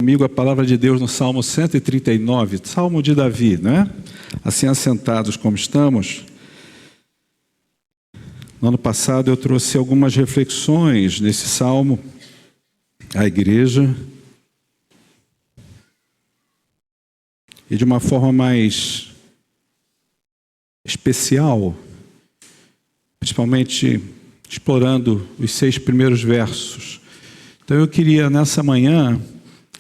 Comigo a palavra de Deus no Salmo 139, Salmo de Davi, né? Assim assentados como estamos. No ano passado eu trouxe algumas reflexões nesse Salmo à igreja. E de uma forma mais especial, principalmente explorando os 6 primeiros versos. Então eu queria nessa manhã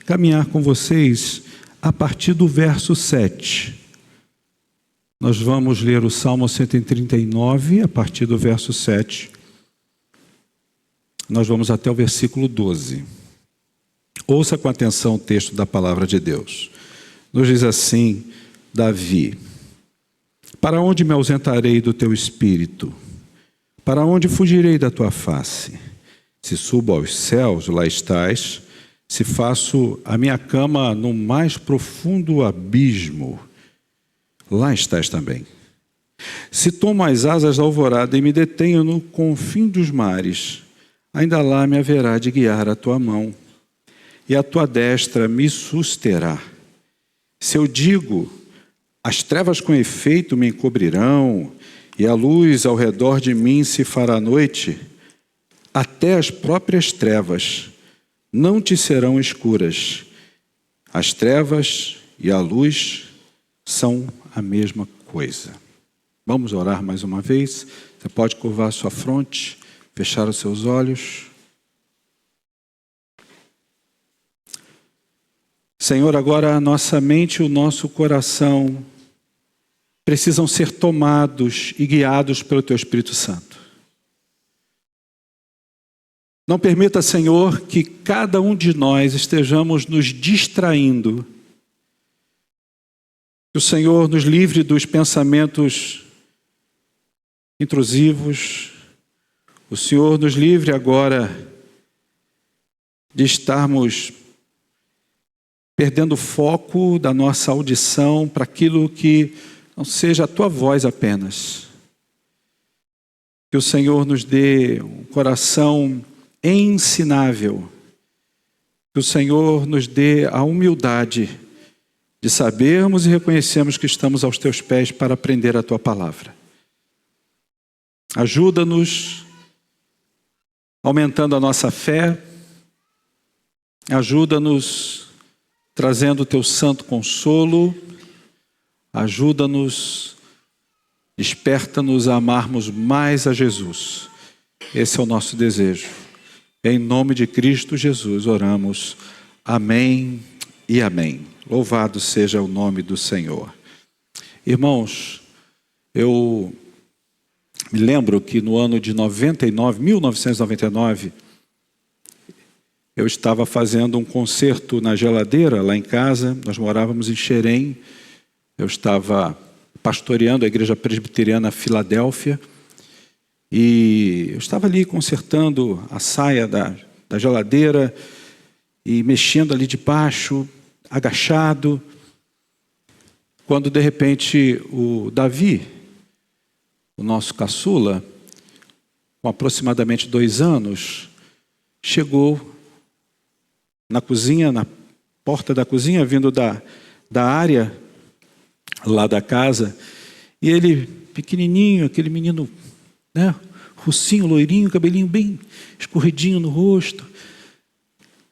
caminhar com vocês a partir do verso 7. Nós vamos ler o Salmo 139, a partir do verso 7. Nós vamos até o versículo 12. Ouça com atenção o texto da palavra de Deus. Nos diz assim, Davi: para onde me ausentarei do teu espírito? Para onde fugirei da tua face? Se subo aos céus, lá estás. Se faço a minha cama no mais profundo abismo, lá estás também. Se tomo as asas da alvorada e me detenho no confim dos mares, ainda lá me haverá de guiar a tua mão, e a tua destra me susterá. Se eu digo, as trevas com efeito me encobrirão, e a luz ao redor de mim se fará noite, até as próprias trevas não te serão escuras. As trevas e a luz são a mesma coisa. Vamos orar mais uma vez. Você pode curvar sua fronte, fechar os seus olhos. Senhor, agora a nossa mente e o nosso coração precisam ser tomados e guiados pelo Teu Espírito Santo. Não permita, Senhor, que cada um de nós estejamos nos distraindo. Que o Senhor nos livre dos pensamentos intrusivos. O Senhor nos livre agora de estarmos perdendo o foco da nossa audição para aquilo que não seja a Tua voz apenas. Que o Senhor nos dê um coração ensinável. Que o Senhor nos dê a humildade de sabermos e reconhecermos que estamos aos Teus pés para aprender a Tua palavra. Ajuda-nos aumentando a nossa fé. Ajuda-nos trazendo o Teu santo consolo. Ajuda-nos, desperta-nos a amarmos mais a Jesus. Esse é o nosso desejo. Em nome de Cristo Jesus oramos. Amém e amém. Louvado seja o nome do Senhor. Irmãos, eu me lembro que no ano de 1999, eu estava fazendo um concerto na geladeira lá em casa. Nós morávamos em Xerém. Eu estava pastoreando a Igreja Presbiteriana Filadélfia. E eu estava ali consertando a saia da geladeira e mexendo ali debaixo, agachado, quando de repente o Davi, o nosso caçula, com aproximadamente 2 anos, chegou na cozinha, na porta da cozinha, vindo da área lá da casa, e ele, pequenininho, aquele menino, né, russinho, loirinho, cabelinho bem escorridinho no rosto,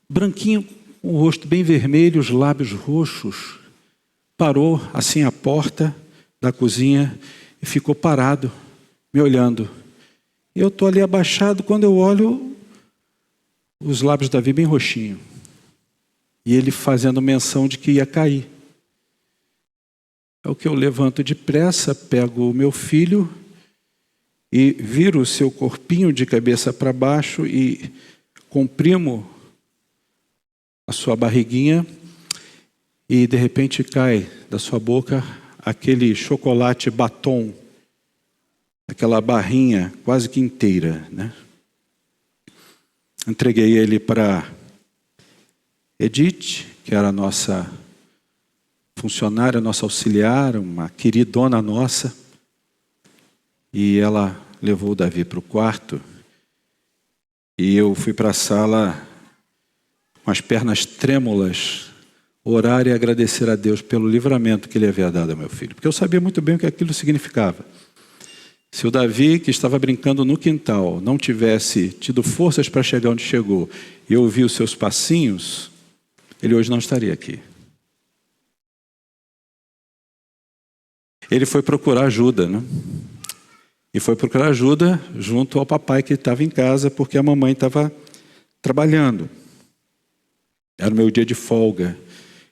branquinho, com o rosto bem vermelho, os lábios roxos, parou assim à porta da cozinha e ficou parado, me olhando. E eu estou ali abaixado, quando eu olho, os lábios de Davi bem roxinho, e ele fazendo menção de que ia cair. É o que eu levanto depressa, pego o meu filho e viro o seu corpinho de cabeça para baixo e comprimo a sua barriguinha e de repente cai da sua boca aquele chocolate batom, aquela barrinha quase que inteira, né? Entreguei ele para Edith, que era a nossa funcionária, nossa auxiliar, uma queridona nossa. E ela levou o Davi para o quarto. E eu fui para a sala com as pernas trêmulas, orar e agradecer a Deus pelo livramento que Ele havia dado ao meu filho. Porque eu sabia muito bem o que aquilo significava. Se o Davi, que estava brincando no quintal, não tivesse tido forças para chegar onde chegou e ouvir os seus passinhos, ele hoje não estaria aqui. Ele foi procurar ajuda, né? E foi procurar ajuda junto ao papai que estava em casa, porque a mamãe estava trabalhando. Era o meu dia de folga.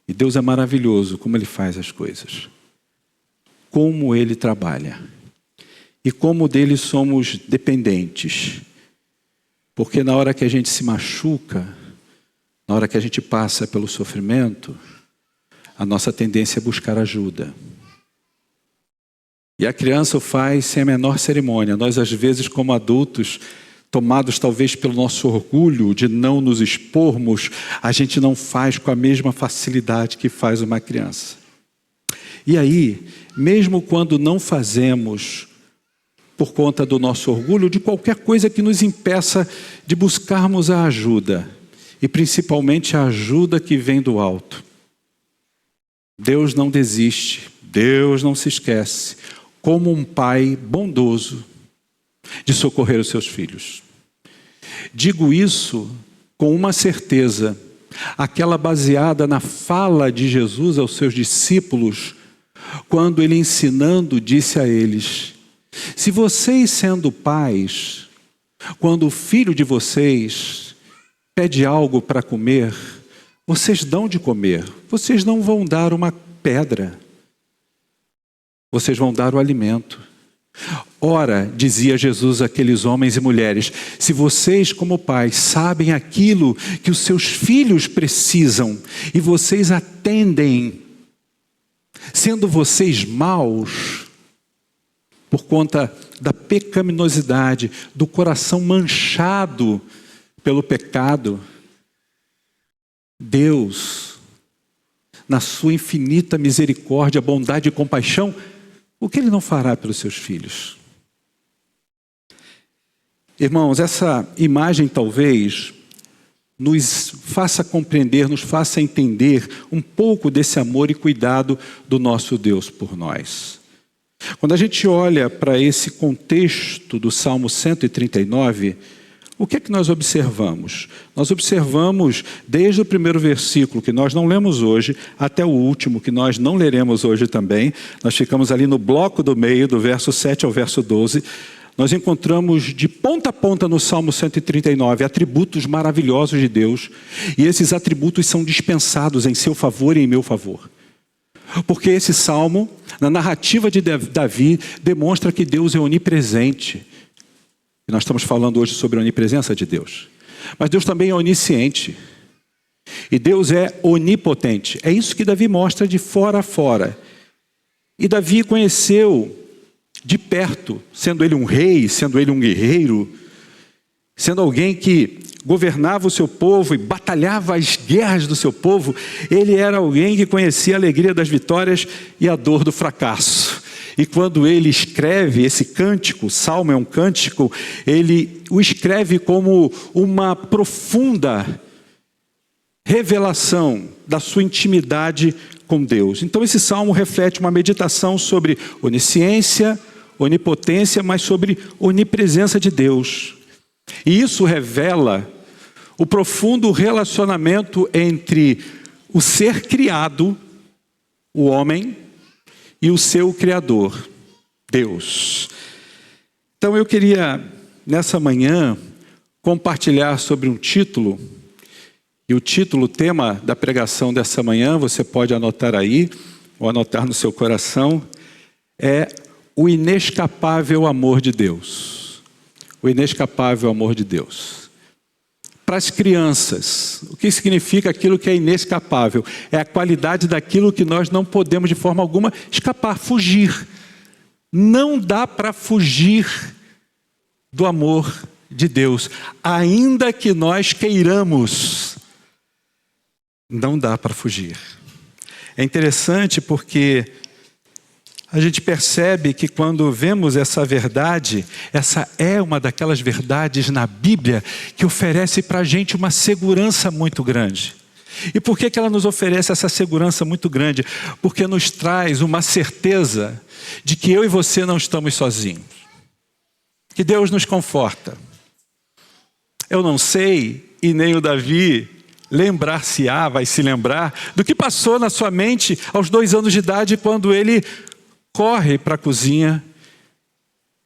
E Deus é maravilhoso como Ele faz as coisas. Como Ele trabalha. E como dele somos dependentes. Porque na hora que a gente se machuca, na hora que a gente passa pelo sofrimento, a nossa tendência é buscar ajuda. E a criança o faz sem a menor cerimônia. Nós, às vezes, como adultos, tomados talvez pelo nosso orgulho de não nos expormos, a gente não faz com a mesma facilidade que faz uma criança. E aí, mesmo quando não fazemos por conta do nosso orgulho, de qualquer coisa que nos impeça de buscarmos a ajuda, e principalmente a ajuda que vem do alto. Deus não desiste, Deus não se esquece, como um pai bondoso, de socorrer os seus filhos. Digo isso com uma certeza, aquela baseada na fala de Jesus aos seus discípulos, quando Ele ensinando disse a eles: se vocês sendo pais, quando o filho de vocês pede algo para comer, vocês dão de comer, vocês não vão dar uma pedra, vocês vão dar o alimento. Ora, dizia Jesus àqueles homens e mulheres, se vocês como pais sabem aquilo que os seus filhos precisam e vocês atendem, sendo vocês maus, por conta da pecaminosidade, do coração manchado pelo pecado, Deus, na sua infinita misericórdia, bondade e compaixão, o que Ele não fará pelos seus filhos? Irmãos, essa imagem talvez nos faça compreender, nos faça entender um pouco desse amor e cuidado do nosso Deus por nós. Quando a gente olha para esse contexto do Salmo 139, o que é que nós observamos? Nós observamos desde o primeiro versículo, que nós não lemos hoje, até o último, que nós não leremos hoje também. Nós ficamos ali no bloco do meio, do verso 7 ao verso 12. Nós encontramos de ponta a ponta no Salmo 139 atributos maravilhosos de Deus. E esses atributos são dispensados em seu favor e em meu favor. Porque esse salmo, na narrativa de Davi, demonstra que Deus é onipresente. E nós estamos falando hoje sobre a onipresença de Deus. Mas Deus também é onisciente. E Deus é onipotente. É isso que Davi mostra de fora a fora. E Davi conheceu de perto, sendo ele um rei, sendo ele um guerreiro, sendo alguém que governava o seu povo e batalhava as guerras do seu povo, ele era alguém que conhecia a alegria das vitórias e a dor do fracasso. E quando ele escreve esse cântico, o salmo é um cântico, ele o escreve como uma profunda revelação da sua intimidade com Deus. Então esse salmo reflete uma meditação sobre onisciência, onipotência, mas sobre onipresença de Deus. E isso revela o profundo relacionamento entre o ser criado, o homem, e o seu Criador, Deus. Então eu queria, nessa manhã, compartilhar sobre um título, e o título, o tema da pregação dessa manhã, você pode anotar aí, ou anotar no seu coração, é o inescapável amor de Deus. O inescapável amor de Deus. Para as crianças, o que significa aquilo que é inescapável? É a qualidade daquilo que nós não podemos de forma alguma escapar, fugir. Não dá para fugir do amor de Deus, ainda que nós queiramos. Não dá para fugir. É interessante porque a gente percebe que quando vemos essa verdade, essa é uma daquelas verdades na Bíblia que oferece para a gente uma segurança muito grande. E por que ela nos oferece essa segurança muito grande? Porque nos traz uma certeza de que eu e você não estamos sozinhos. Que Deus nos conforta. Eu não sei, e nem o Davi lembrar-se-á, vai se lembrar, do que passou na sua mente aos 2 anos de idade, quando ele corre para a cozinha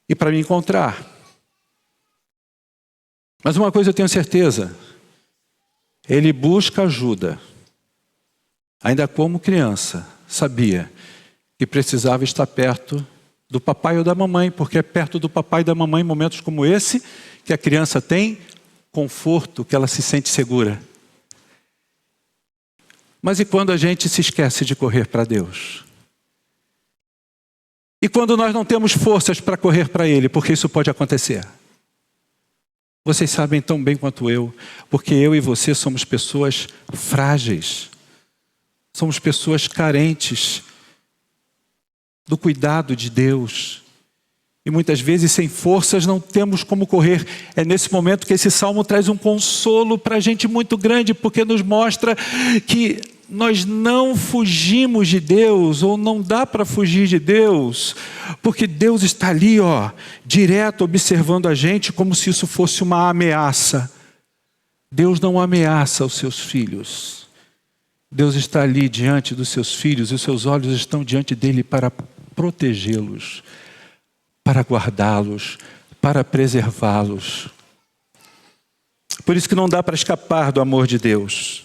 e para me encontrar. Mas uma coisa eu tenho certeza, ele busca ajuda. Ainda como criança, sabia que precisava estar perto do papai ou da mamãe, porque é perto do papai e da mamãe em momentos como esse que a criança tem conforto, que ela se sente segura. Mas e quando a gente se esquece de correr para Deus? E quando nós não temos forças para correr para Ele, porque isso pode acontecer? Vocês sabem tão bem quanto eu, porque eu e você somos pessoas frágeis, somos pessoas carentes do cuidado de Deus. E muitas vezes sem forças não temos como correr. É nesse momento que esse salmo traz um consolo para a gente muito grande, porque nos mostra que nós não fugimos de Deus, ou não dá para fugir de Deus, porque Deus está ali, direto observando a gente como se isso fosse uma ameaça. Deus não ameaça os seus filhos. Deus está ali diante dos seus filhos e os seus olhos estão diante dele para protegê-los, para guardá-los, para preservá-los. Por isso que não dá para escapar do amor de Deus.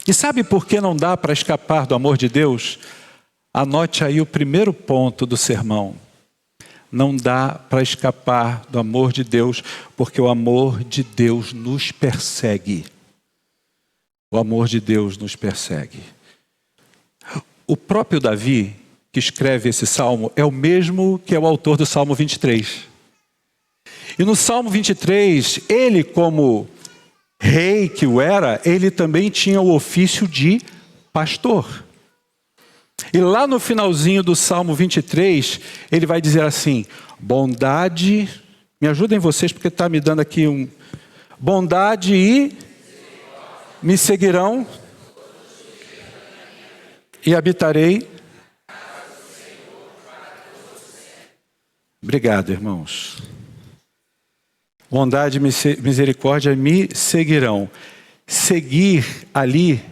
E sabe por que não dá para escapar do amor de Deus? Anote aí o primeiro ponto do sermão. Não dá para escapar do amor de Deus, porque o amor de Deus nos persegue. O amor de Deus nos persegue. O próprio Davi, que escreve esse salmo, é o mesmo que é o autor do Salmo 23. E no Salmo 23, ele, como rei que o era, ele também tinha o ofício de pastor. E lá no finalzinho do Salmo 23, ele vai dizer assim: bondade, me ajudem vocês porque está me dando aqui bondade e me seguirão e habitarei. Obrigado, irmãos. Bondade e misericórdia me seguirão. Seguir ali,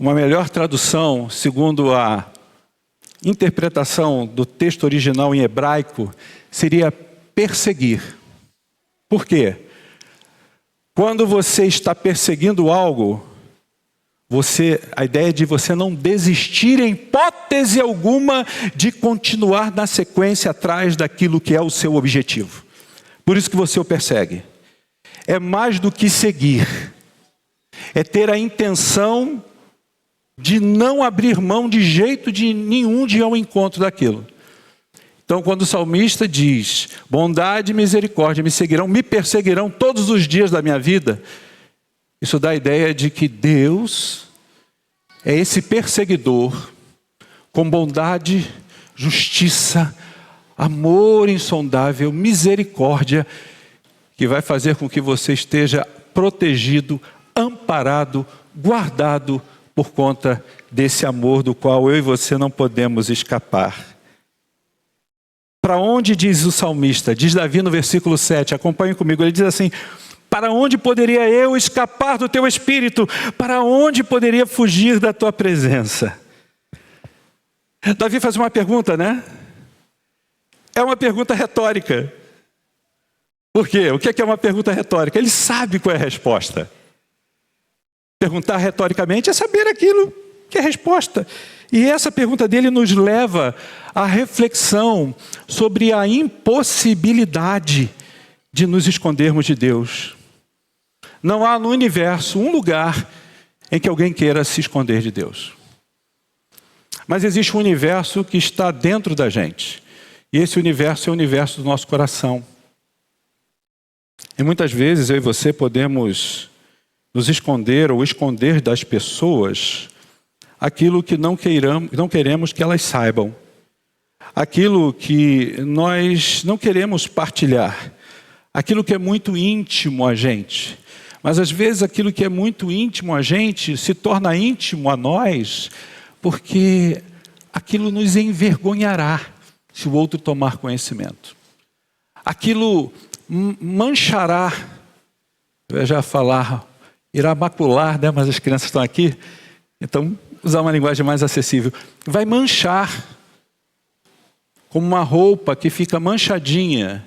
uma melhor tradução, segundo a interpretação do texto original em hebraico, seria perseguir. Por quê? Quando você está perseguindo algo, a ideia de você não desistir em hipótese alguma de continuar na sequência atrás daquilo que é o seu objetivo. Por isso que você o persegue. É mais do que seguir. É ter a intenção de não abrir mão de jeito nenhum de ir ao encontro daquilo. Então, quando o salmista diz: bondade e misericórdia me seguirão, me perseguirão todos os dias da minha vida, isso dá a ideia de que Deus é esse perseguidor com bondade, justiça, amor insondável, misericórdia, que vai fazer com que você esteja protegido, amparado, guardado por conta desse amor do qual eu e você não podemos escapar. Para onde, diz o salmista, diz Davi no versículo 7, acompanhe comigo, ele diz assim: para onde poderia eu escapar do teu espírito? Para onde poderia fugir da tua presença? Davi faz uma pergunta, né? É uma pergunta retórica. Por quê? O que é uma pergunta retórica? Ele sabe qual é a resposta. Perguntar retoricamente é saber aquilo que é a resposta. E essa pergunta dele nos leva à reflexão sobre a impossibilidade de nos escondermos de Deus. Não há no universo um lugar em que alguém queira se esconder de Deus. Mas existe um universo que está dentro da gente. E esse universo é o universo do nosso coração. E muitas vezes eu e você podemos nos esconder ou esconder das pessoas aquilo que não queremos que elas saibam. aquilo que nós não queremos partilhar, aquilo que é muito íntimo a gente. Mas às vezes aquilo que é muito íntimo a gente se torna íntimo a nós, porque aquilo nos envergonhará se o outro tomar conhecimento. Aquilo manchará, eu já ia falar, irá macular, né? Mas as crianças estão aqui, então usar uma linguagem mais acessível. Vai manchar, como uma roupa que fica manchadinha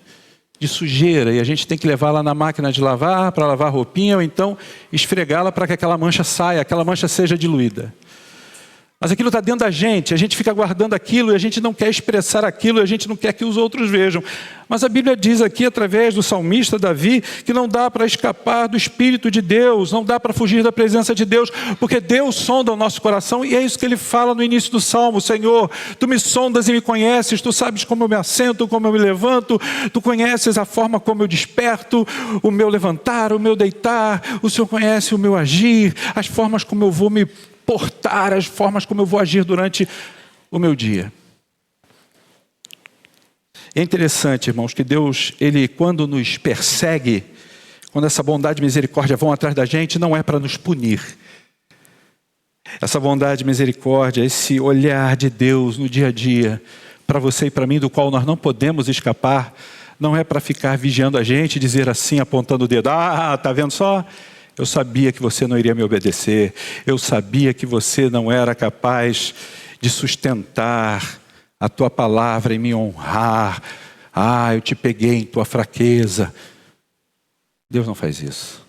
de sujeira, e a gente tem que levá-la na máquina de lavar, para lavar a roupinha, ou então esfregá-la para que aquela mancha saia, aquela mancha seja diluída. Mas aquilo está dentro da gente, a gente fica guardando aquilo, e a gente não quer expressar aquilo, e a gente não quer que os outros vejam. Mas a Bíblia diz aqui, através do salmista Davi, que não dá para escapar do Espírito de Deus, não dá para fugir da presença de Deus, porque Deus sonda o nosso coração, e é isso que ele fala no início do Salmo: Senhor, Tu me sondas e me conheces, Tu sabes como eu me assento, como eu me levanto, Tu conheces a forma como eu desperto, o meu levantar, o meu deitar, o Senhor conhece o meu agir, as formas como eu vou me portar, as formas como eu vou agir durante o meu dia. É interessante, irmãos, que Deus, Ele quando nos persegue, quando essa bondade e misericórdia vão atrás da gente, não é para nos punir. Essa bondade e misericórdia, esse olhar de Deus no dia a dia, para você e para mim, do qual nós não podemos escapar, não é para ficar vigiando a gente e dizer assim, apontando o dedo: ah, tá vendo só? Eu sabia que você não iria me obedecer. Eu sabia que você não era capaz de sustentar a tua palavra e me honrar. Ah, eu te peguei em tua fraqueza. Deus não faz isso.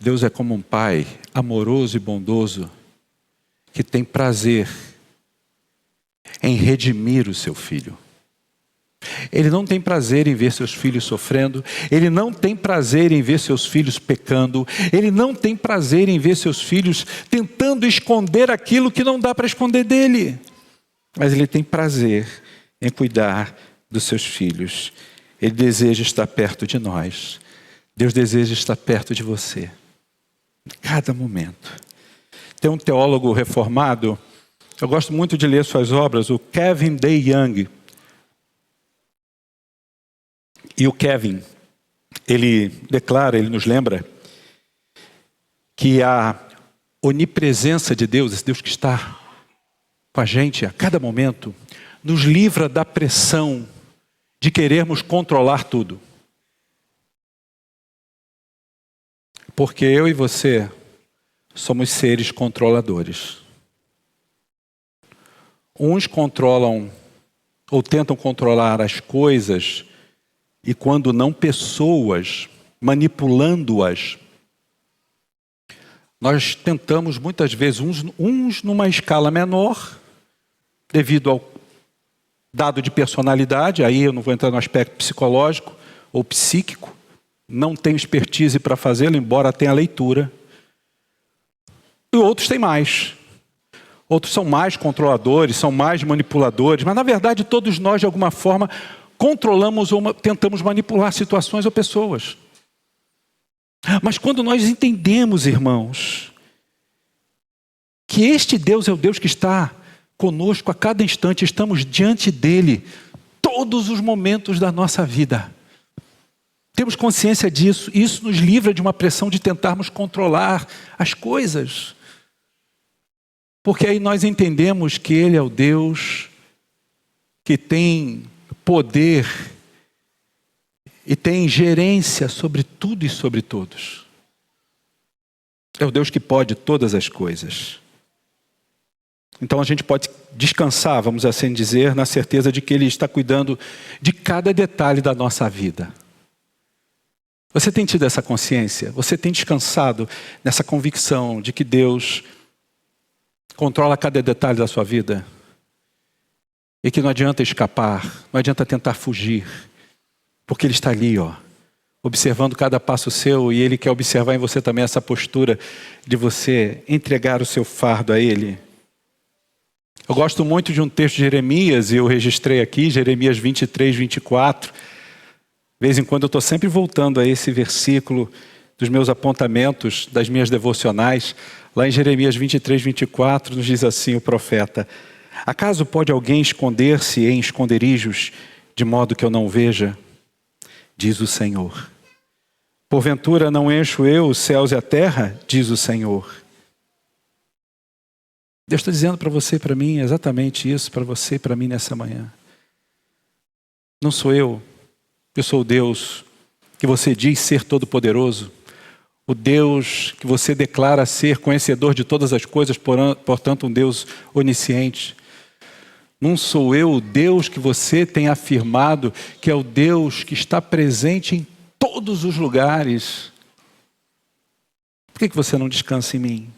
Deus é como um pai amoroso e bondoso que tem prazer em redimir o seu filho. Ele não tem prazer em ver seus filhos sofrendo, ele não tem prazer em ver seus filhos pecando, ele não tem prazer em ver seus filhos tentando esconder aquilo que não dá para esconder dele. Mas ele tem prazer em cuidar dos seus filhos. Ele deseja estar perto de nós. Deus deseja estar perto de você, em cada momento. Tem um teólogo reformado, eu gosto muito de ler suas obras, o Kevin D. Young. E o Kevin, ele declara, ele nos lembra, que a onipresença de Deus, esse Deus que está com a gente a cada momento, nos livra da pressão de querermos controlar tudo. Porque eu e você somos seres controladores. Uns controlam ou tentam controlar as coisas, e quando não pessoas, manipulando-as. Nós tentamos muitas vezes, uns numa escala menor, devido ao dado de personalidade, aí eu não vou entrar no aspecto psicológico ou psíquico, não tenho expertise para fazê-lo, embora tenha leitura. E outros têm mais. Outros são mais controladores, são mais manipuladores, mas na verdade todos nós de alguma forma controlamos ou tentamos manipular situações ou pessoas. Mas quando nós entendemos, irmãos, que este Deus é o Deus que está conosco a cada instante, estamos diante dele todos os momentos da nossa vida. Temos consciência disso, isso nos livra de uma pressão de tentarmos controlar as coisas. Porque aí nós entendemos que ele é o Deus que tem poder e tem gerência sobre tudo e sobre todos. É o Deus que pode todas as coisas. Então a gente pode descansar, vamos assim dizer, na certeza de que Ele está cuidando de cada detalhe da nossa vida. Você tem tido essa consciência? Você tem descansado nessa convicção de que Deus controla cada detalhe da sua vida? E que não adianta escapar, não adianta tentar fugir, porque Ele está ali, observando cada passo seu, e Ele quer observar em você também essa postura de você entregar o seu fardo a Ele. Eu gosto muito de um texto de Jeremias, e eu registrei aqui, Jeremias 23, 24. De vez em quando eu estou sempre voltando a esse versículo dos meus apontamentos, das minhas devocionais. Lá em Jeremias 23, 24, nos diz assim o profeta: Acaso pode alguém esconder-se em esconderijos, de modo que eu não veja? Diz o Senhor. Porventura não encho eu os céus e a terra? Diz o Senhor. Deus está dizendo para você e para mim exatamente isso, para você e para mim nessa manhã. Não sou eu sou o Deus que você diz ser todo-poderoso, o Deus que você declara ser conhecedor de todas as coisas, portanto um Deus onisciente. Não sou eu o Deus que você tem afirmado que é o Deus que está presente em todos os lugares. Por que você não descansa em mim?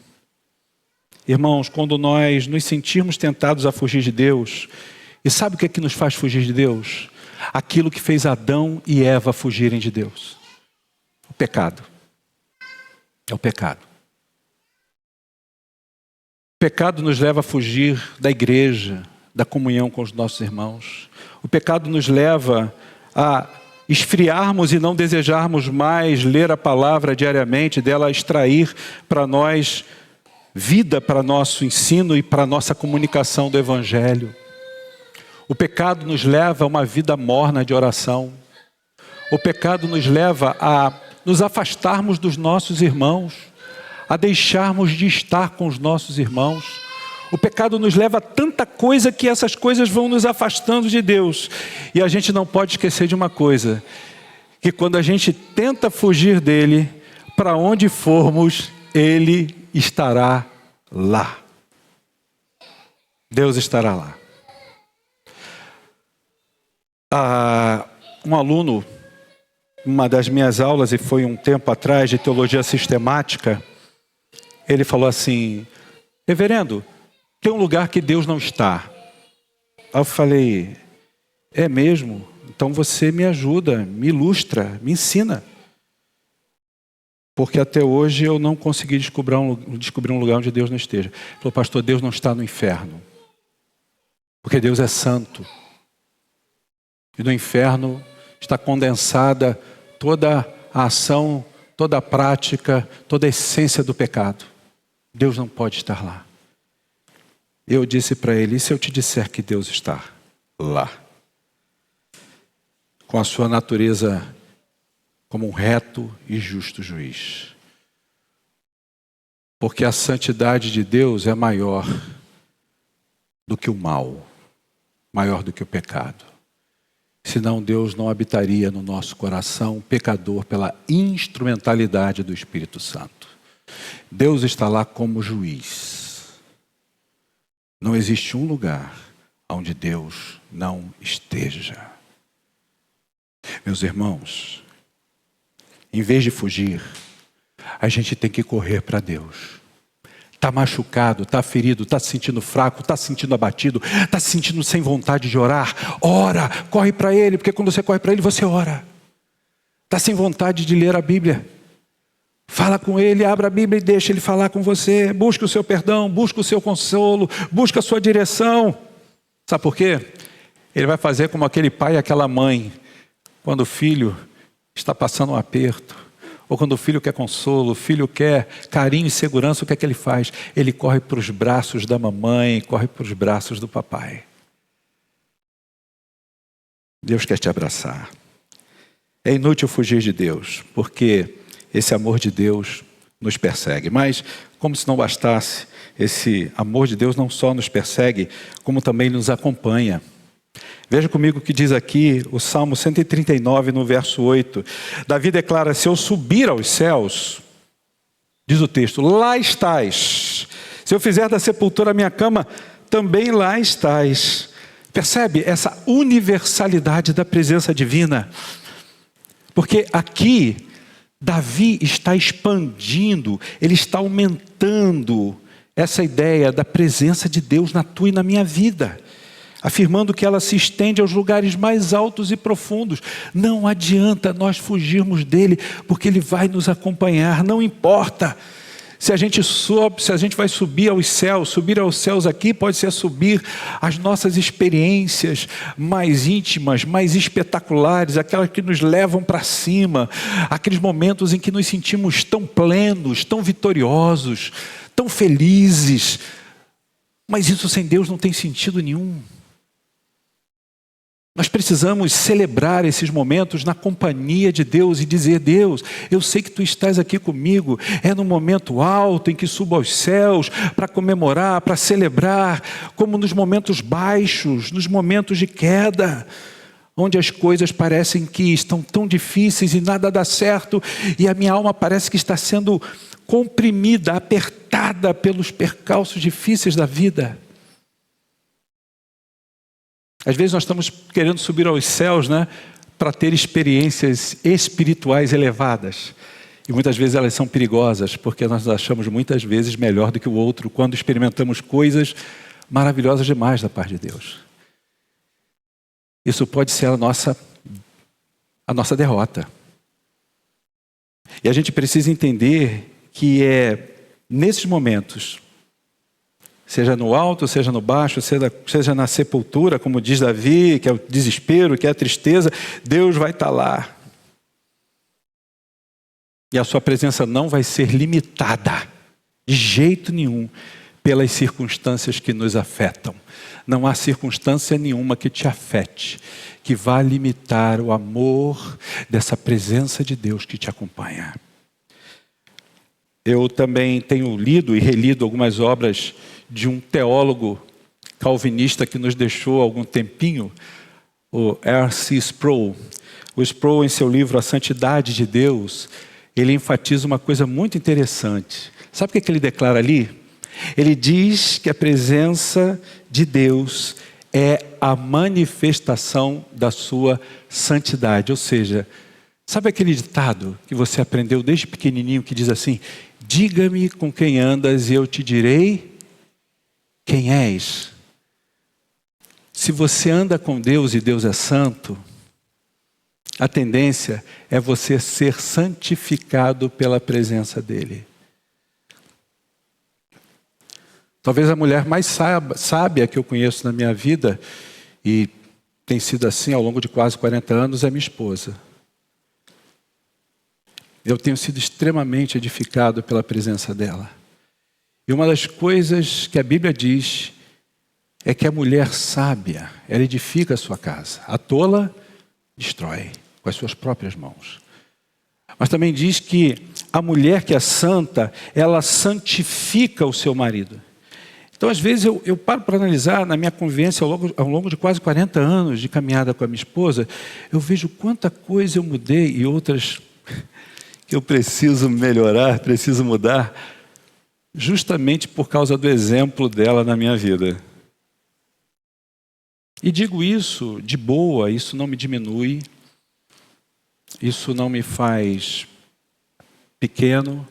Irmãos, quando nós nos sentirmos tentados a fugir de Deus, e sabe o que é que nos faz fugir de Deus? Aquilo que fez Adão e Eva fugirem de Deus. O pecado. É o pecado. O pecado nos leva a fugir da igreja, da comunhão com os nossos irmãos. O pecado nos leva a esfriarmos e não desejarmos mais ler a palavra diariamente, dela extrair para nós vida para nosso ensino e para nossa comunicação do Evangelho. O pecado nos leva a uma vida morna de oração. O pecado nos leva a nos afastarmos dos nossos irmãos, a deixarmos de estar com os nossos irmãos. O pecado nos leva a tanta coisa que essas coisas vão nos afastando de Deus. E a gente não pode esquecer de uma coisa, que quando a gente tenta fugir dele, para onde formos, ele estará lá. Deus estará lá. Um aluno, uma das minhas aulas, e foi um tempo atrás, de teologia sistemática, ele falou assim: reverendo, tem um lugar que Deus não está. Aí eu falei: é mesmo? Então você me ajuda, me ilustra, me ensina. Porque até hoje eu não consegui descobrir um lugar onde Deus não esteja. Ele falou: pastor, Deus não está no inferno. Porque Deus é santo. E no inferno está condensada toda a ação, toda a prática, toda a essência do pecado. Deus não pode estar lá. Eu disse para ele: e se eu te disser que Deus está lá? Com a sua natureza como um reto e justo juiz. Porque a santidade de Deus é maior do que o mal, maior do que o pecado. Senão Deus não habitaria no nosso coração pecador pela instrumentalidade do Espírito Santo. Deus está lá como juiz. Não existe um lugar onde Deus não esteja. Meus irmãos, em vez de fugir, a gente tem que correr para Deus. Está machucado, está ferido, está se sentindo fraco, está se sentindo abatido, está se sentindo sem vontade de orar. Ora, corre para Ele, porque quando você corre para Ele, você ora. Está sem vontade de ler a Bíblia. Fala com Ele, abra a Bíblia e deixa Ele falar com você. Busca o seu perdão, busca o seu consolo, busca a sua direção. Sabe por quê? Ele vai fazer como aquele pai e aquela mãe, quando o filho está passando um aperto. Ou quando o filho quer consolo, o filho quer carinho e segurança, o que é que ele faz? Ele corre para os braços da mamãe, corre para os braços do papai. Deus quer te abraçar. É inútil fugir de Deus, porque esse amor de Deus nos persegue. Mas, como se não bastasse, esse amor de Deus não só nos persegue, como também nos acompanha. Veja comigo o que diz aqui o Salmo 139, no verso 8. Davi declara: se eu subir aos céus, diz o texto, lá estás. Se eu fizer da sepultura a minha cama, também lá estás. Percebe essa universalidade da presença divina? Porque aqui, Davi está expandindo, ele está aumentando essa ideia da presença de Deus na tua e na minha vida, afirmando que ela se estende aos lugares mais altos e profundos. Não adianta nós fugirmos dele, porque ele vai nos acompanhar, não importa. Se a gente sobe, se a gente vai subir aos céus aqui pode ser subir as nossas experiências mais íntimas, mais espetaculares, aquelas que nos levam para cima, aqueles momentos em que nos sentimos tão plenos, tão vitoriosos, tão felizes. Mas isso sem Deus não tem sentido nenhum. Nós precisamos celebrar esses momentos na companhia de Deus e dizer: Deus, eu sei que Tu estás aqui comigo. É no momento alto em que subo aos céus para comemorar, para celebrar, como nos momentos baixos, nos momentos de queda, onde as coisas parecem que estão tão difíceis e nada dá certo, e a minha alma parece que está sendo comprimida, apertada pelos percalços difíceis da vida. Às vezes nós estamos querendo subir aos céus, né, para ter experiências espirituais elevadas. E muitas vezes elas são perigosas, porque nós achamos muitas vezes melhor do que o outro quando experimentamos coisas maravilhosas demais da parte de Deus. Isso pode ser a nossa derrota. E a gente precisa entender que é nesses momentos, seja no alto, seja no baixo, seja na sepultura, como diz Davi, que é o desespero, que é a tristeza, Deus vai estar lá. E a sua presença não vai ser limitada, de jeito nenhum, pelas circunstâncias que nos afetam. Não há circunstância nenhuma que te afete, que vá limitar o amor dessa presença de Deus que te acompanha. Eu também tenho lido e relido algumas obras de um teólogo calvinista que nos deixou há algum tempinho, o R.C. Sproul. O Sproul, em seu livro A Santidade de Deus, ele enfatiza uma coisa muito interessante. Sabe o que ele declara ali? Ele diz que a presença de Deus é a manifestação da sua santidade. Ou seja, sabe aquele ditado que você aprendeu desde pequenininho que diz assim: diga-me com quem andas e eu te direi quem és? Se você anda com Deus e Deus é santo, a tendência é você ser santificado pela presença dEle. Talvez a mulher mais sábia que eu conheço na minha vida, e tem sido assim ao longo de quase 40 anos, é minha esposa. Eu tenho sido extremamente edificado pela presença dela. E uma das coisas que a Bíblia diz é que a mulher sábia, ela edifica a sua casa. A tola destrói com as suas próprias mãos. Mas também diz que a mulher que é santa, ela santifica o seu marido. Então, às vezes, eu paro para analisar na minha convivência ao longo de quase 40 anos de caminhada com a minha esposa, eu vejo quanta coisa eu mudei e outras que eu preciso melhorar, preciso mudar, justamente por causa do exemplo dela na minha vida. E digo isso de boa, isso não me diminui, isso não me faz pequeno,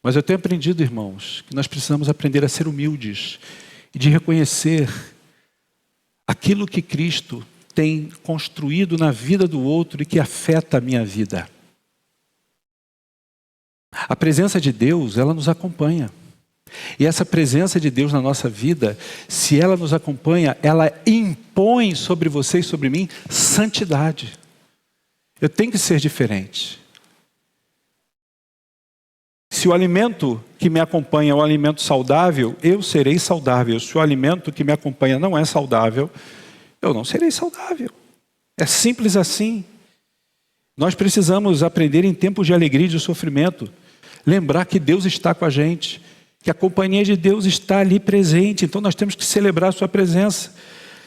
mas eu tenho aprendido, irmãos, que nós precisamos aprender a ser humildes e de reconhecer aquilo que Cristo tem construído na vida do outro e que afeta a minha vida. A presença de Deus, ela nos acompanha. E essa presença de Deus na nossa vida, se ela nos acompanha, ela impõe sobre você e sobre mim santidade. Eu tenho que ser diferente. Se o alimento que me acompanha é um alimento saudável, eu serei saudável. Se o alimento que me acompanha não é saudável, eu não serei saudável. É simples assim. Nós precisamos aprender em tempos de alegria e de sofrimento, lembrar que Deus está com a gente, que a companhia de Deus está ali presente. Então nós temos que celebrar a sua presença,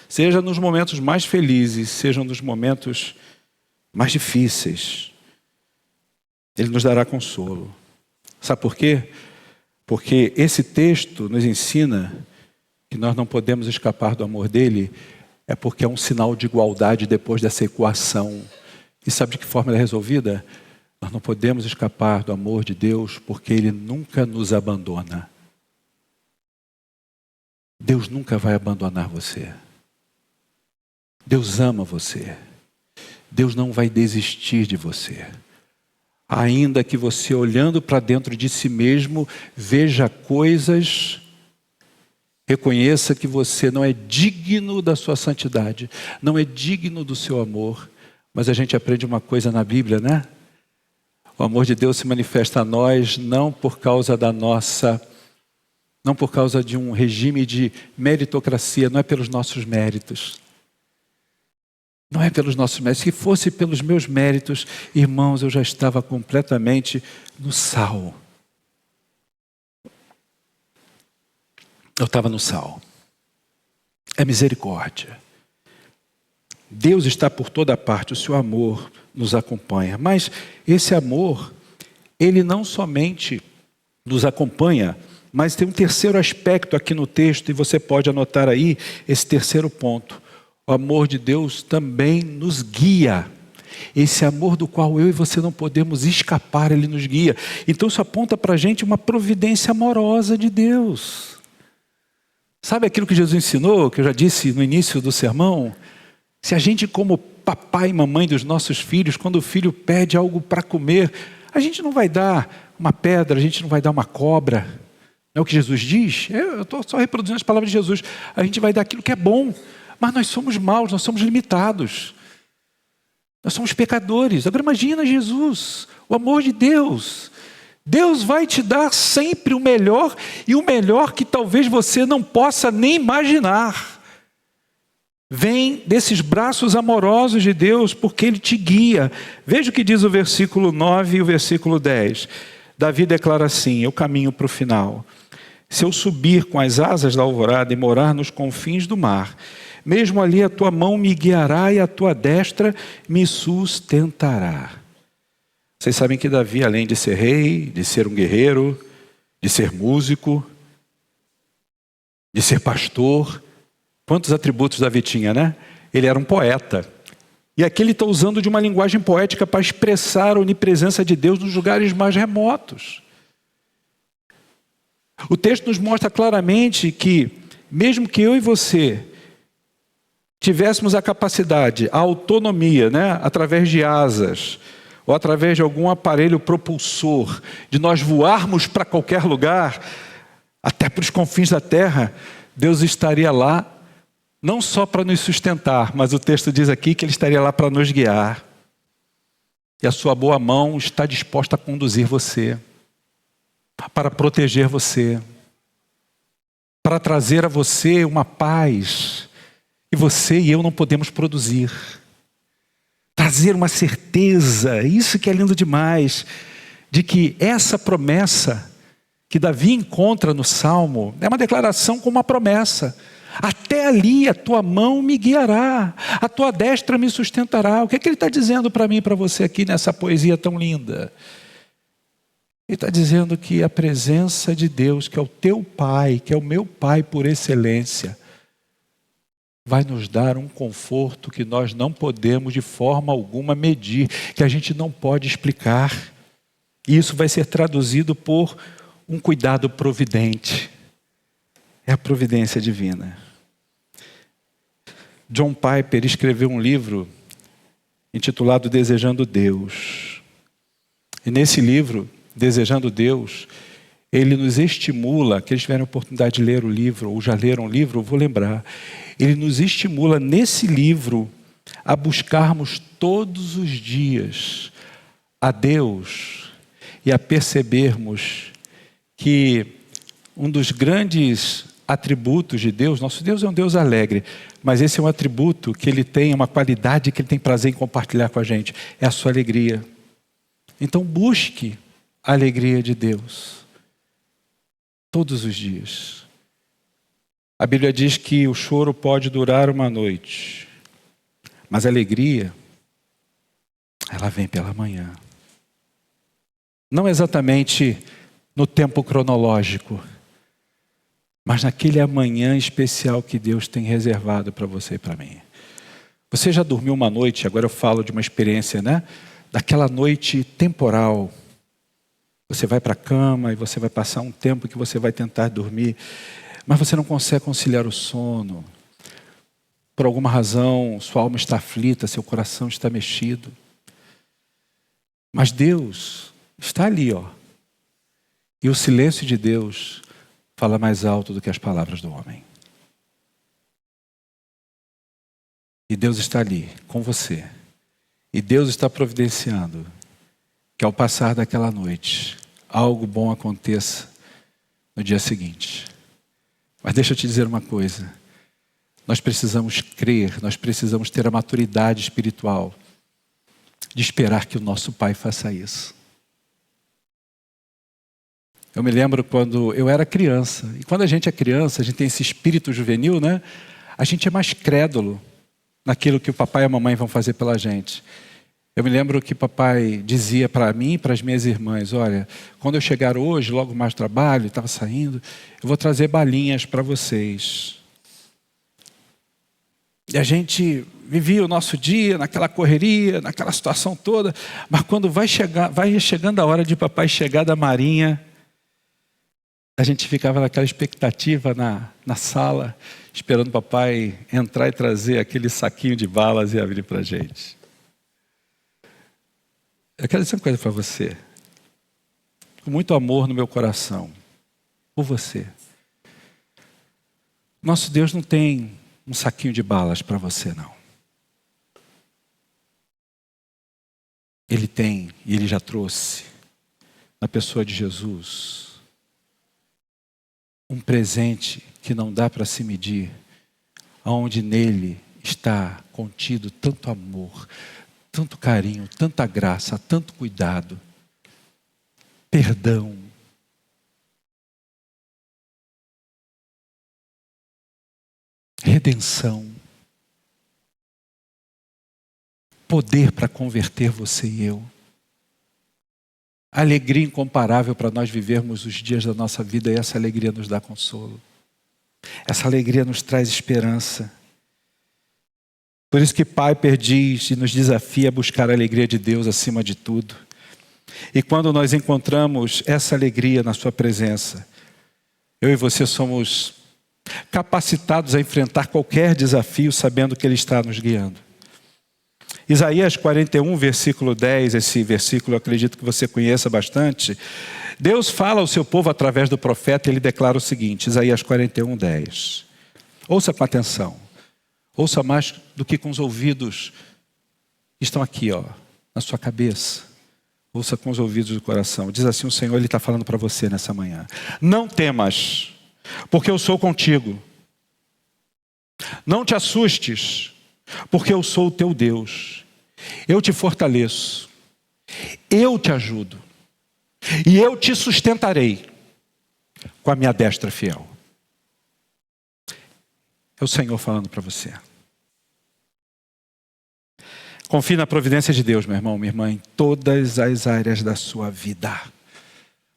seja nos momentos mais felizes, seja nos momentos mais difíceis. Ele nos dará consolo. Sabe por quê? Porque esse texto nos ensina que nós não podemos escapar do amor dele, é porque é um sinal de igualdade depois dessa equação. E sabe de que forma ela é resolvida? Nós não podemos escapar do amor de Deus porque Ele nunca nos abandona. Deus nunca vai abandonar você. Deus ama você. Deus não vai desistir de você. Ainda que você, olhando para dentro de si mesmo, veja coisas, reconheça que você não é digno da sua santidade, não é digno do seu amor. Mas a gente aprende uma coisa na Bíblia, né? O amor de Deus se manifesta a nós não por causa da nossa não por causa de um regime de meritocracia, não é pelos nossos méritos. Não é pelos nossos méritos. Se fosse pelos meus méritos, irmãos, eu já estava completamente no sal. Eu estava no sal. É misericórdia. Deus está por toda parte, o seu amor nos acompanha. Mas esse amor, ele não somente nos acompanha, mas tem um terceiro aspecto aqui no texto, e você pode anotar aí esse terceiro ponto. O amor de Deus também nos guia. Esse amor do qual eu e você não podemos escapar, ele nos guia. Então isso aponta para a gente uma providência amorosa de Deus. Sabe aquilo que Jesus ensinou, que eu já disse no início do sermão? Se a gente, como papai e mamãe dos nossos filhos, quando o filho pede algo para comer, a gente não vai dar uma pedra, a gente não vai dar uma cobra. Não é o que Jesus diz? Eu estou só reproduzindo as palavras de Jesus. A gente vai dar aquilo que é bom. Mas nós somos maus, nós somos limitados. Nós somos pecadores. Agora imagina Jesus, o amor de Deus. Deus vai te dar sempre o melhor, e o melhor que talvez você não possa nem imaginar. Vem desses braços amorosos de Deus, porque Ele te guia. Veja o que diz o versículo 9 e o versículo 10. Davi declara assim, eu caminho para o final. Se eu subir com as asas da alvorada e morar nos confins do mar, mesmo ali a tua mão me guiará e a tua destra me sustentará. Vocês sabem que Davi, além de ser rei, de ser um guerreiro, de ser músico, de ser pastor, quantos atributos Davi tinha, né? Ele era um poeta. E aqui ele está usando de uma linguagem poética para expressar a onipresença de Deus nos lugares mais remotos. O texto nos mostra claramente que, mesmo que eu e você tivéssemos a capacidade, a autonomia, né, através de asas, ou através de algum aparelho propulsor, de nós voarmos para qualquer lugar, até para os confins da terra, Deus estaria lá, não só para nos sustentar, mas o texto diz aqui que Ele estaria lá para nos guiar. E a sua boa mão está disposta a conduzir você, para proteger você, para trazer a você uma paz que você e eu não podemos produzir. Trazer uma certeza, isso que é lindo demais, de que essa promessa que Davi encontra no Salmo, é uma declaração com uma promessa. Até ali a tua mão me guiará, a tua destra me sustentará. O que é que ele está dizendo para mim e para você aqui nessa poesia tão linda? Ele está dizendo que a presença de Deus, que é o teu Pai, que é o meu Pai por excelência, vai nos dar um conforto que nós não podemos de forma alguma medir, que a gente não pode explicar. E isso vai ser traduzido por um cuidado providente. É a providência divina. John Piper escreveu um livro intitulado Desejando Deus. E nesse livro, Desejando Deus, ele nos estimula, aqueles que tiverem a oportunidade de ler o livro, ou já leram o livro, eu vou lembrar. Ele nos estimula nesse livro a buscarmos todos os dias a Deus e a percebermos que um dos grandes atributos de Deus, nosso Deus é um Deus alegre, mas esse é um atributo que Ele tem, uma qualidade que Ele tem prazer em compartilhar com a gente, é a sua alegria. Então busque a alegria de Deus todos os dias. A Bíblia diz que o choro pode durar uma noite, mas a alegria, ela vem pela manhã. Não exatamente no tempo cronológico, mas naquele amanhã especial que Deus tem reservado para você e para mim. Você já dormiu uma noite, agora eu falo de uma experiência, né? Daquela noite temporal. Você vai para a cama e você vai passar um tempo que você vai tentar dormir, mas você não consegue conciliar o sono. Por alguma razão, sua alma está aflita, seu coração está mexido. Mas Deus está ali, ó. E o silêncio de Deus fala mais alto do que as palavras do homem. E Deus está ali, com você. E Deus está providenciando que ao passar daquela noite, algo bom aconteça no dia seguinte. Mas deixa eu te dizer uma coisa. Nós precisamos crer, nós precisamos ter a maturidade espiritual de esperar que o nosso Pai faça isso. Eu me lembro quando eu era criança. E quando a gente é criança, a gente tem esse espírito juvenil, né? A gente é mais crédulo naquilo que o papai e a mamãe vão fazer pela gente. Eu me lembro que papai dizia para mim e para as minhas irmãs, olha, quando eu chegar hoje, logo mais trabalho, estava saindo, eu vou trazer balinhas para vocês. E a gente vivia o nosso dia naquela correria, naquela situação toda, mas quando vai chegando a hora de papai chegar da marinha, a gente ficava naquela expectativa na sala, esperando o papai entrar e trazer aquele saquinho de balas e abrir para a gente. Eu quero dizer uma coisa para você, com muito amor no meu coração, por você. Nosso Deus não tem um saquinho de balas para você, não. Ele tem, e Ele já trouxe, na pessoa de Jesus, um presente que não dá para se medir, onde nele está contido tanto amor, tanto carinho, tanta graça, tanto cuidado, perdão. Redenção. Poder para converter você e eu. Alegria incomparável para nós vivermos os dias da nossa vida e essa alegria nos dá consolo. Essa alegria nos traz esperança. Por isso que Piper diz e nos desafia a buscar a alegria de Deus acima de tudo. E quando nós encontramos essa alegria na sua presença, eu e você somos capacitados a enfrentar qualquer desafio sabendo que Ele está nos guiando. Isaías 41, versículo 10, esse versículo eu acredito que você conheça bastante. Deus fala ao seu povo através do profeta e Ele declara o seguinte, Isaías 41, 10. Ouça com atenção. Ouça mais do que com os ouvidos que estão aqui, na sua cabeça. Ouça com os ouvidos do coração. Diz assim o Senhor, Ele está falando para você nessa manhã. Não temas, porque eu sou contigo. Não te assustes, porque eu sou o teu Deus. Eu te fortaleço. Eu te ajudo. E eu te sustentarei com a minha destra fiel. É o Senhor falando para você. Confie na providência de Deus, meu irmão, minha irmã, em todas as áreas da sua vida.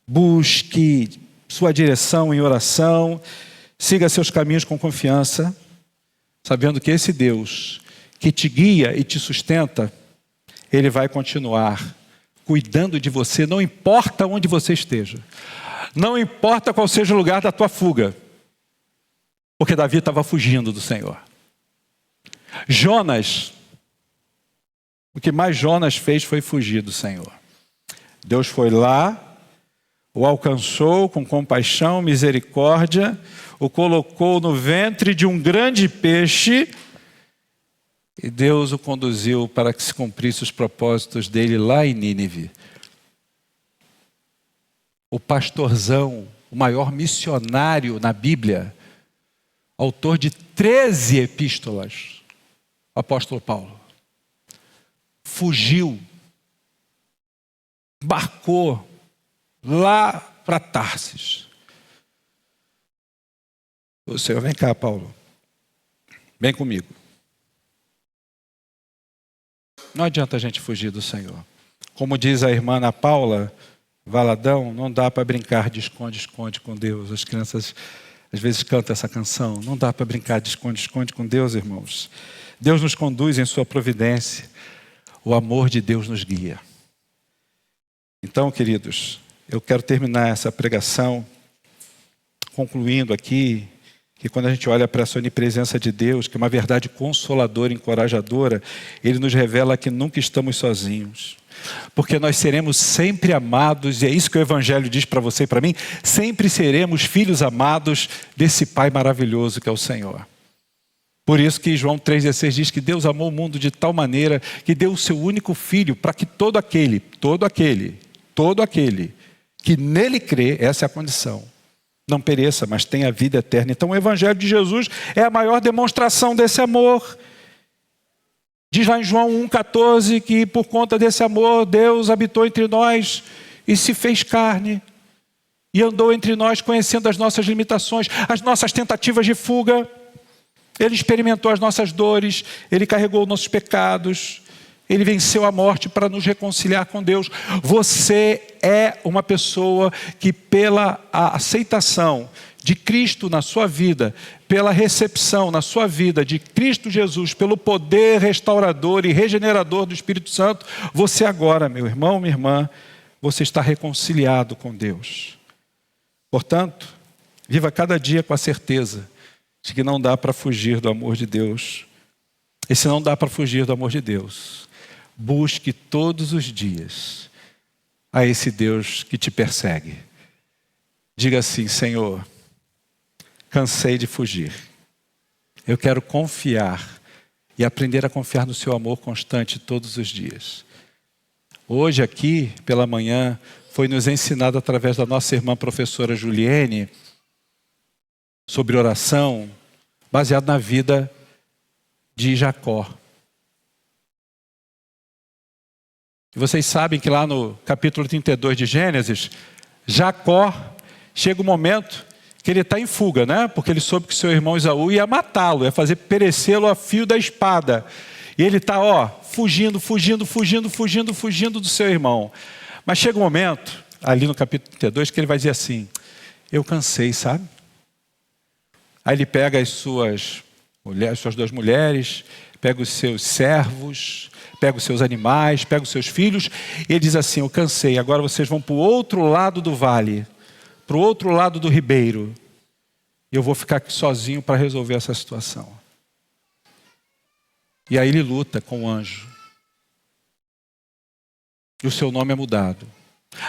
Busque sua direção em oração. Siga seus caminhos com confiança, sabendo que esse Deus que te guia e te sustenta, Ele vai continuar cuidando de você, não importa onde você esteja. Não importa qual seja o lugar da tua fuga. Porque Davi estava fugindo do Senhor. Jonas, o que mais Jonas fez foi fugir do Senhor. Deus foi lá, o alcançou com compaixão, misericórdia, o colocou no ventre de um grande peixe e Deus o conduziu para que se cumprisse os propósitos dele lá em Nínive. O pastorzão, o maior missionário na Bíblia, autor de 13 epístolas, o apóstolo Paulo, fugiu, embarcou lá para Tarsis. O Senhor, vem cá, Paulo, vem comigo. Não adianta a gente fugir do Senhor. Como diz a irmã Ana Paula Valadão, não dá para brincar de esconde-esconde com Deus. As crianças às vezes cantam essa canção. Não dá para brincar de esconde-esconde com Deus, irmãos. Deus nos conduz em sua providência. O amor de Deus nos guia. Então, queridos, eu quero terminar essa pregação concluindo aqui que quando a gente olha para essa onipresença de Deus, que é uma verdade consoladora, encorajadora, Ele nos revela que nunca estamos sozinhos. Porque nós seremos sempre amados, e é isso que o Evangelho diz para você e para mim, sempre seremos filhos amados desse Pai maravilhoso que é o Senhor. Por isso que João 3,16 diz que Deus amou o mundo de tal maneira que deu o seu único Filho para que todo aquele que nele crê, essa é a condição, não pereça, mas tenha vida eterna. Então o Evangelho de Jesus é a maior demonstração desse amor. Diz lá em João 1,14 que por conta desse amor Deus habitou entre nós e se fez carne. E andou entre nós conhecendo as nossas limitações, as nossas tentativas de fuga. Ele experimentou as nossas dores, Ele carregou os nossos pecados, Ele venceu a morte para nos reconciliar com Deus. Você é uma pessoa que pela aceitação de Cristo na sua vida, pela recepção na sua vida de Cristo Jesus, pelo poder restaurador e regenerador do Espírito Santo, você agora, meu irmão, minha irmã, você está reconciliado com Deus. Portanto, viva cada dia com a certeza de que não dá para fugir do amor de Deus. E se não dá para fugir do amor de Deus, busque todos os dias a esse Deus que te persegue. Diga assim: Senhor, cansei de fugir. Eu quero confiar e aprender a confiar no seu amor constante todos os dias. Hoje aqui, pela manhã, foi nos ensinado através da nossa irmã professora Juliene sobre oração, baseado na vida de Jacó. E vocês sabem que lá no capítulo 32 de Gênesis, Jacó chega um momento que ele está em fuga, né? Porque ele soube que seu irmão Esaú ia matá-lo, ia fazer perecê-lo a fio da espada. E ele está, fugindo do seu irmão. Mas chega um momento, ali no capítulo 32, que ele vai dizer assim: eu cansei, sabe? Aí ele pega as suas duas mulheres, pega os seus servos, pega os seus animais, pega os seus filhos, e ele diz assim: eu cansei, agora vocês vão para o outro lado do vale, para o outro lado do ribeiro, e eu vou ficar aqui sozinho para resolver essa situação. E aí ele luta com o anjo. E o seu nome é mudado.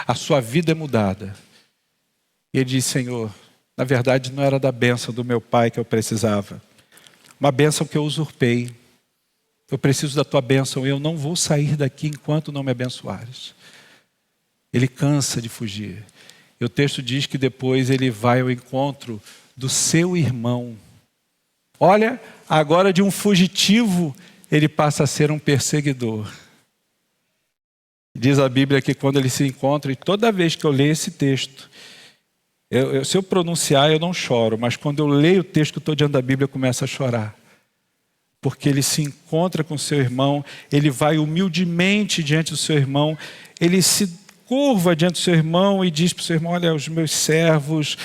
A sua vida é mudada. E ele diz: Senhor, na verdade não era da bênção do meu pai que eu precisava. Uma bênção que eu usurpei. Eu preciso da tua bênção e eu não vou sair daqui enquanto não me abençoares. Ele cansa de fugir. E o texto diz que depois ele vai ao encontro do seu irmão. Olha, agora de um fugitivo ele passa a ser um perseguidor. Diz a Bíblia que quando eles se encontram, e toda vez que eu leio esse texto, se eu pronunciar eu não choro, mas quando eu leio o texto que eu estou diante da Bíblia eu começo a chorar. Porque ele se encontra com seu irmão, ele vai humildemente diante do seu irmão, ele se curva diante do seu irmão e diz para o seu irmão: olha, os meus servos,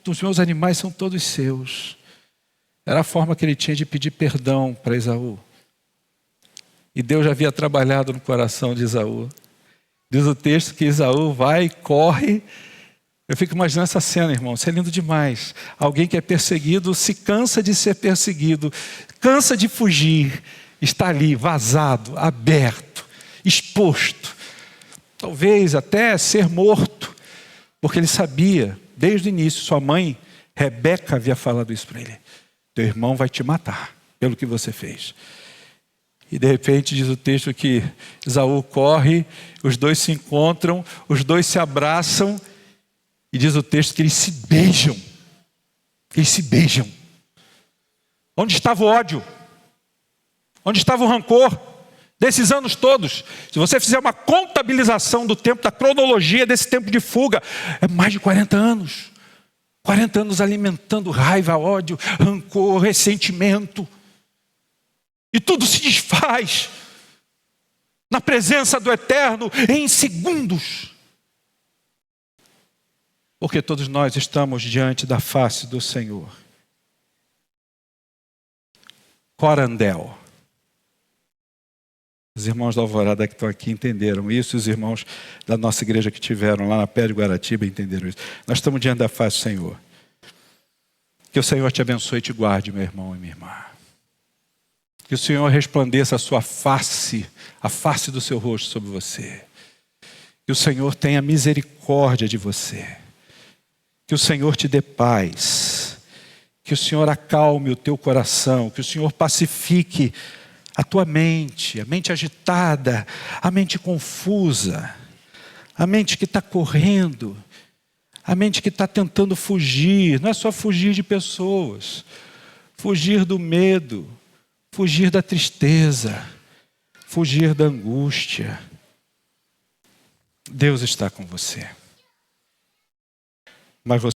os meus animais são todos seus. Era a forma que ele tinha de pedir perdão para Esaú. E Deus já havia trabalhado no coração de Esaú. Diz o texto que Esaú vai, corre. Eu fico imaginando essa cena, irmão. Isso é lindo demais. Alguém que é perseguido se cansa de ser perseguido, cansa de fugir, está ali, vazado, aberto, exposto. Talvez até ser morto, porque ele sabia, desde o início, sua mãe, Rebeca, havia falado isso para ele: teu irmão vai te matar pelo que você fez. E de repente diz o texto que Esaú corre, os dois se encontram, os dois se abraçam, e diz o texto que eles se beijam. Eles se beijam. Onde estava o ódio? Onde estava o rancor? Desses anos todos. Se você fizer uma contabilização do tempo, da cronologia desse tempo de fuga, é mais de 40 anos. 40 anos alimentando raiva, ódio, rancor, ressentimento. E tudo se desfaz na presença do Eterno em segundos. Porque todos nós estamos diante da face do Senhor. Corandel. Os irmãos da Alvorada que estão aqui entenderam isso, os irmãos da nossa igreja que tiveram lá na Pé de Guaratiba entenderam isso. Nós estamos diante da face do Senhor. Que o Senhor te abençoe e te guarde, meu irmão e minha irmã. Que o Senhor resplandeça a sua face, a face do seu rosto sobre você. Que o Senhor tenha misericórdia de você. Que o Senhor te dê paz. Que o Senhor acalme o teu coração. Que o Senhor pacifique a tua mente, a mente agitada, a mente confusa, a mente que está correndo, A mente que está tentando fugir, não é só fugir de pessoas, fugir do medo, fugir da tristeza, fugir da angústia. Deus está com você. Mas você